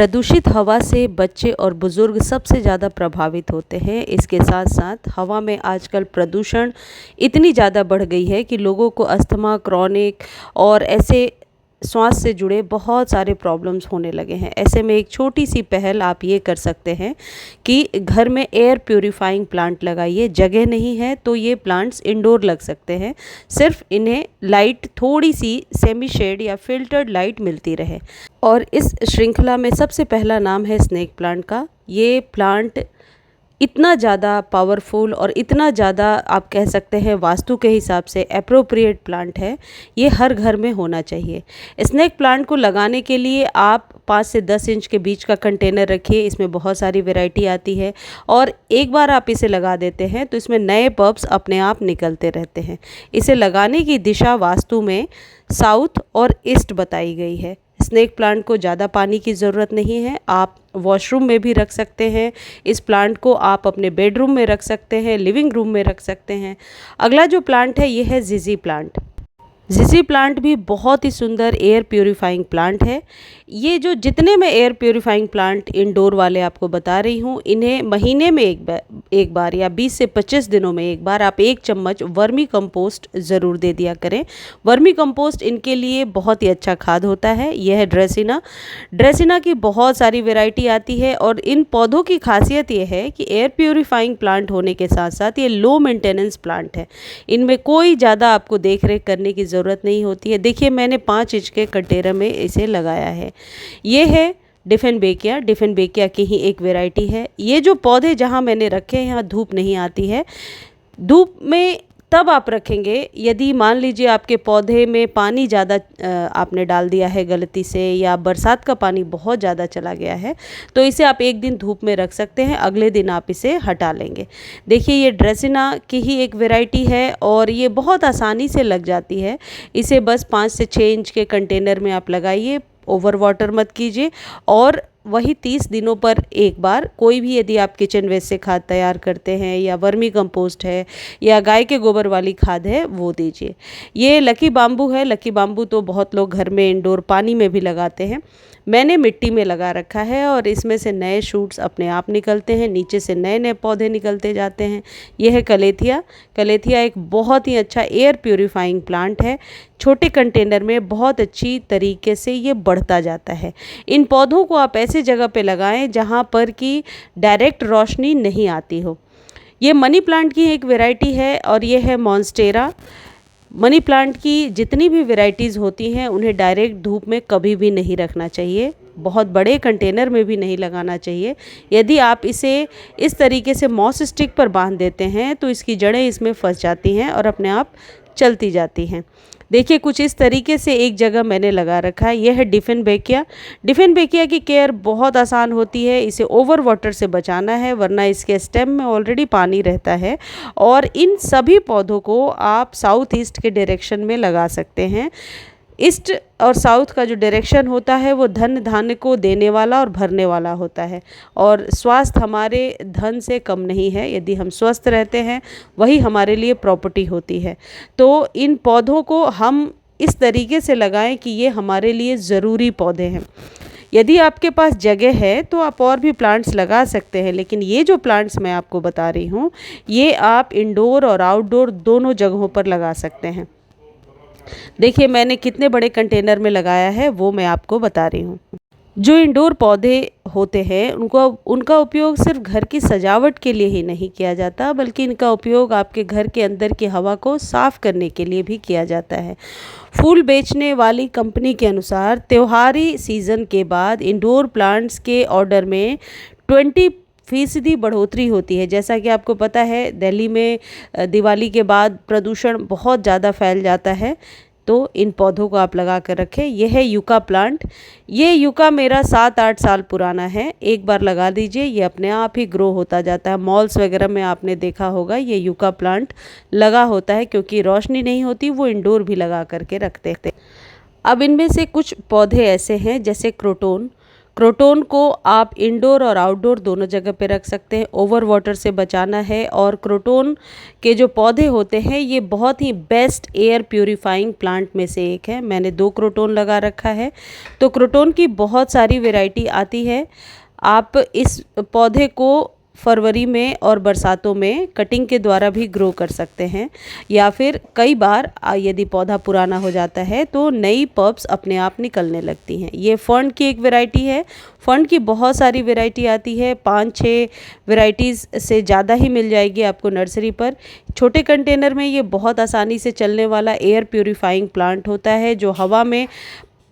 प्रदूषित हवा से बच्चे और बुज़ुर्ग सबसे ज़्यादा प्रभावित होते हैं। इसके साथ साथ हवा में आजकल प्रदूषण इतनी ज़्यादा बढ़ गई है कि लोगों को अस्थमा, क्रॉनिक और ऐसे श्वास से जुड़े बहुत सारे प्रॉब्लम्स होने लगे हैं। ऐसे में एक छोटी सी पहल आप ये कर सकते हैं कि घर में एयर प्यूरीफाइंग प्लांट लगाइए। जगह नहीं है तो ये प्लांट्स इंडोर लग सकते हैं। सिर्फ इन्हें लाइट थोड़ी सी सेमी शेड या फिल्टर्ड लाइट मिलती रहे। और इस श्रृंखला में सबसे पहला नाम है स्नेक प्लांट का। ये प्लांट इतना ज़्यादा पावरफुल और इतना ज़्यादा आप कह सकते हैं वास्तु के हिसाब से एप्रोप्रिएट प्लांट है। ये हर घर में होना चाहिए। स्नेक प्लांट को लगाने के लिए आप 5 से 10 इंच के बीच का कंटेनर रखिए। इसमें बहुत सारी वैरायटी आती है और एक बार आप इसे लगा देते हैं तो इसमें नए बल्ब्स अपने आप निकलते रहते हैं। इसे लगाने की दिशा वास्तु में साउथ और ईस्ट बताई गई है। स्नेक प्लांट को ज़्यादा पानी की ज़रूरत नहीं है। आप वॉशरूम में भी रख सकते हैं। इस प्लांट को आप अपने बेडरूम में रख सकते हैं, लिविंग रूम में रख सकते हैं। अगला जो प्लांट है ये है ज़िज़ी प्लांट। ज़िज़ी प्लांट भी बहुत ही सुंदर एयर प्यूरीफाइंग प्लांट है। ये जो जितने मैं एयर प्यूरीफाइंग प्लांट इंडोर वाले आपको बता रही हूँ, इन्हें महीने में एक बार या 20 से 25 दिनों में एक बार आप 1 चम्मच वर्मी कंपोस्ट ज़रूर दे दिया करें। वर्मी कंपोस्ट इनके लिए बहुत ही अच्छा खाद होता है। यह है ड्रेसिना की बहुत सारी वैरायटी आती है और इन पौधों की खासियत ये है कि एयर प्यूरीफाइंग प्लांट होने के साथ साथ ये लो मेंटेनेंस प्लांट है। इनमें कोई ज़्यादा आपको देख रेख करने की ज़रूरत नहीं होती है। देखिए मैंने 5 इंच के कंटेनर में इसे लगाया है। ये है डिफेनबेकिया की ही एक वैरायटी है। ये जो पौधे जहाँ मैंने रखे हैं यहाँ धूप नहीं आती है। धूप में तब आप रखेंगे यदि मान लीजिए आपके पौधे में पानी ज़्यादा आपने डाल दिया है गलती से, या बरसात का पानी बहुत ज़्यादा चला गया है, तो इसे आप एक दिन धूप में रख सकते हैं, अगले दिन आप इसे हटा लेंगे। देखिए ये ड्रेसिना की ही एक वैरायटी है और ये बहुत आसानी से लग जाती है। इसे बस 5 से 6 इंच के कंटेनर में आप लगाइए, ओवर वाटर मत कीजिए और वही 30 दिनों पर एक बार कोई भी यदि आप किचन वेस्ट से खाद तैयार करते हैं या वर्मी कंपोस्ट है या गाय के गोबर वाली खाद है वो दीजिए। ये लकी बाम्बू है। लकी बाम्बू तो बहुत लोग घर में इंडोर पानी में भी लगाते हैं। मैंने मिट्टी में लगा रखा है और इसमें से नए शूट्स अपने आप निकलते हैं, नीचे से नए नए पौधे निकलते जाते हैं। यह है कलेथिया एक बहुत ही अच्छा एयर प्यूरीफाइंग प्लांट है। छोटे कंटेनर में बहुत अच्छी तरीके से ये बढ़ता जाता है। इन पौधों को आप ऐसे जगह पे लगाएं जहाँ पर कि डायरेक्ट रोशनी नहीं आती हो। ये मनी प्लांट की एक वैरायटी है और ये है मॉन्स्टेरा। मनी प्लांट की जितनी भी वैरायटीज़ होती हैं उन्हें डायरेक्ट धूप में कभी भी नहीं रखना चाहिए, बहुत बड़े कंटेनर में भी नहीं लगाना चाहिए। यदि आप इसे इस तरीके से मॉस स्टिक पर बांध देते हैं तो इसकी जड़ें इसमें फंस जाती हैं और अपने आप चलती जाती हैं। देखिए कुछ इस तरीके से एक जगह मैंने लगा रखा है। यह है डिफेनबेकिया की केयर बहुत आसान होती है। इसे ओवर वाटर से बचाना है वरना इसके स्टेम में ऑलरेडी पानी रहता है। और इन सभी पौधों को आप साउथ ईस्ट के डायरेक्शन में लगा सकते हैं। ईस्ट और साउथ का जो डायरेक्शन होता है वो धन धान्य को देने वाला और भरने वाला होता है और स्वास्थ्य हमारे धन से कम नहीं है। यदि हम स्वस्थ रहते हैं वही हमारे लिए प्रॉपर्टी होती है। तो इन पौधों को हम इस तरीके से लगाएं कि ये हमारे लिए ज़रूरी पौधे हैं। यदि आपके पास जगह है तो आप और भी प्लांट्स लगा सकते हैं, लेकिन ये जो प्लांट्स मैं आपको बता रही हूँ ये आप इंडोर और आउटडोर दोनों जगहों पर लगा सकते हैं। देखिए मैंने कितने बड़े कंटेनर में लगाया है वो मैं आपको बता रही हूँ। जो इंडोर पौधे होते हैं उनका उपयोग सिर्फ घर की सजावट के लिए ही नहीं किया जाता, बल्कि इनका उपयोग आपके घर के अंदर की हवा को साफ करने के लिए भी किया जाता है। फूल बेचने वाली कंपनी के अनुसार त्योहारी सीज़न के बाद इंडोर प्लांट्स के ऑर्डर में 20% बढ़ोतरी होती है। जैसा कि आपको पता है दिल्ली में दिवाली के बाद प्रदूषण बहुत ज़्यादा फैल जाता है, तो इन पौधों को आप लगा कर रखें। यह है यूका प्लांट। ये यूका मेरा 7-8 साल पुराना है। एक बार लगा दीजिए ये अपने आप ही ग्रो होता जाता है। मॉल्स वगैरह में आपने देखा होगा ये यूका प्लांट लगा होता है, क्योंकि रोशनी नहीं होती वो इंडोर भी लगा करके रखते थे। अब इनमें से कुछ पौधे ऐसे हैं जैसे क्रोटोन क्रोटोन को आप इंडोर और आउटडोर दोनों जगह पे रख सकते हैं। ओवर वाटर से बचाना है। और क्रोटोन के जो पौधे होते हैं ये बहुत ही बेस्ट एयर प्यूरिफाइंग प्लांट में से एक है। मैंने 2 क्रोटोन लगा रखा है। तो क्रोटोन की बहुत सारी वैरायटी आती है। आप इस पौधे को फरवरी में और बरसातों में कटिंग के द्वारा भी ग्रो कर सकते हैं, या फिर कई बार यदि पौधा पुराना हो जाता है तो नई पल्प्स अपने आप निकलने लगती हैं। ये फर्न की एक वैरायटी है। फर्न की बहुत सारी वैरायटी आती है, 5-6 वैरायटीज़ से ज़्यादा ही मिल जाएगी आपको नर्सरी पर। छोटे कंटेनर में ये बहुत आसानी से चलने वाला एयर प्यूरिफाइंग प्लांट होता है, जो हवा में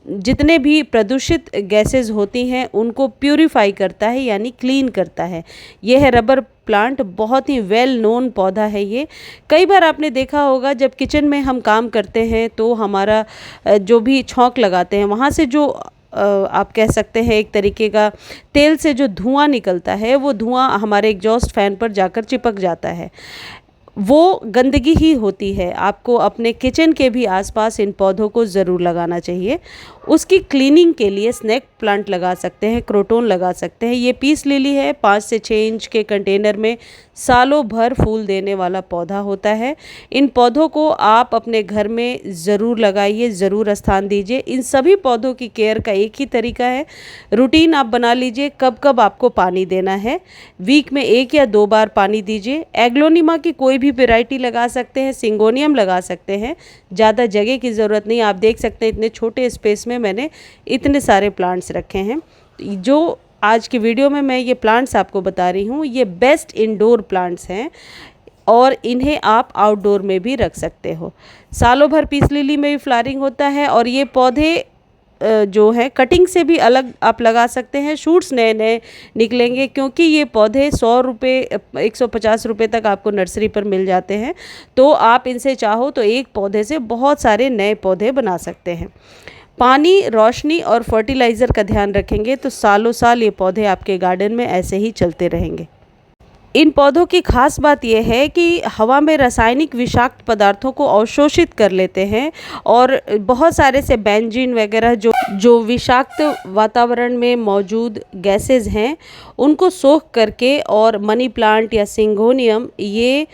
जितने भी प्रदूषित गैसेस होती हैं उनको प्यूरिफाई करता है, यानी क्लीन करता है। ये है रबर प्लांट, बहुत ही वेल नोन पौधा है ये। कई बार आपने देखा होगा जब किचन में हम काम करते हैं तो हमारा जो भी छौंक लगाते हैं वहाँ से जो आप कह सकते हैं एक तरीके का तेल से जो धुआं निकलता है, वो धुआं हमारे एग्जॉस्ट फैन पर जाकर चिपक जाता है। वो गंदगी ही होती है। आपको अपने किचन के भी आसपास इन पौधों को ज़रूर लगाना चाहिए। उसकी क्लीनिंग के लिए स्नेक प्लांट लगा सकते हैं, क्रोटोन लगा सकते हैं। ये पीस लिली है, 5 से 6 इंच के कंटेनर में सालों भर फूल देने वाला पौधा होता है। इन पौधों को आप अपने घर में ज़रूर लगाइए, ज़रूर स्थान दीजिए। इन सभी पौधों की केयर का एक ही तरीका है, रूटीन आप बना लीजिए कब कब आपको पानी देना है। वीक में 1 या 2 बार पानी दीजिए। एग्लोनिमा की कोई भी वैरायटी लगा सकते हैं, सिंगोनियम लगा सकते हैं। ज़्यादा जगह की ज़रूरत नहीं। आप देख सकते हैं इतने छोटे स्पेस में मैंने इतने सारे प्लांट्स रखे हैं। जो आज की वीडियो में मैं ये प्लांट्स आपको बता रही हूँ, ये बेस्ट इंडोर प्लांट्स हैं और इन्हें आप आउटडोर में भी रख सकते हो। सालों भर पीस लिली में भी फ्लावरिंग होता है और ये पौधे जो है कटिंग से भी अलग आप लगा सकते हैं। शूट्स नए नए निकलेंगे, क्योंकि ये पौधे 100 रुपये 150 रुपये तक आपको नर्सरी पर मिल जाते हैं। तो आप इनसे चाहो तो एक पौधे से बहुत सारे नए पौधे बना सकते हैं। पानी, रोशनी और फर्टिलाइज़र का ध्यान रखेंगे तो सालों साल ये पौधे आपके गार्डन में ऐसे ही चलते रहेंगे। इन पौधों की खास बात यह है कि हवा में रासायनिक विषाक्त पदार्थों को अवशोषित कर लेते हैं और बहुत सारे से बेंजीन वगैरह जो विषाक्त वातावरण में मौजूद गैसेस हैं उनको सोख करके, और मनी प्लांट या सिंगोनियम ये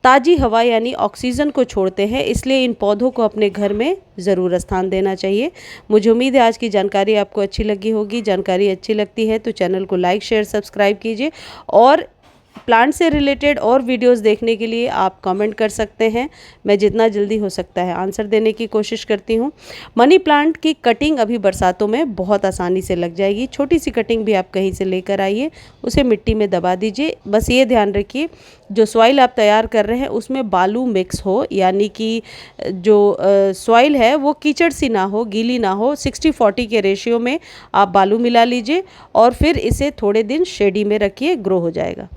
ताज़ी हवा यानी ऑक्सीजन को छोड़ते हैं। इसलिए इन पौधों को अपने घर में ज़रूर स्थान देना चाहिए। मुझे उम्मीद है आज की जानकारी आपको अच्छी लगी होगी। जानकारी अच्छी लगती है तो चैनल को लाइक, शेयर, सब्सक्राइब कीजिए, और प्लांट से रिलेटेड और वीडियोस देखने के लिए आप कमेंट कर सकते हैं। मैं जितना जल्दी हो सकता है आंसर देने की कोशिश करती हूँ। मनी प्लांट की कटिंग अभी बरसातों में बहुत आसानी से लग जाएगी। छोटी सी कटिंग भी आप कहीं से लेकर आइए, उसे मिट्टी में दबा दीजिए। बस ये ध्यान रखिए जो सॉइल आप तैयार कर रहे हैं उसमें बालू मिक्स हो, यानी कि जो सॉइल है वो कीचड़ सी ना हो, गीली ना हो। 60-40 के रेशियो में आप बालू मिला लीजिए और फिर इसे थोड़े दिन शेडी में रखिए, ग्रो हो जाएगा।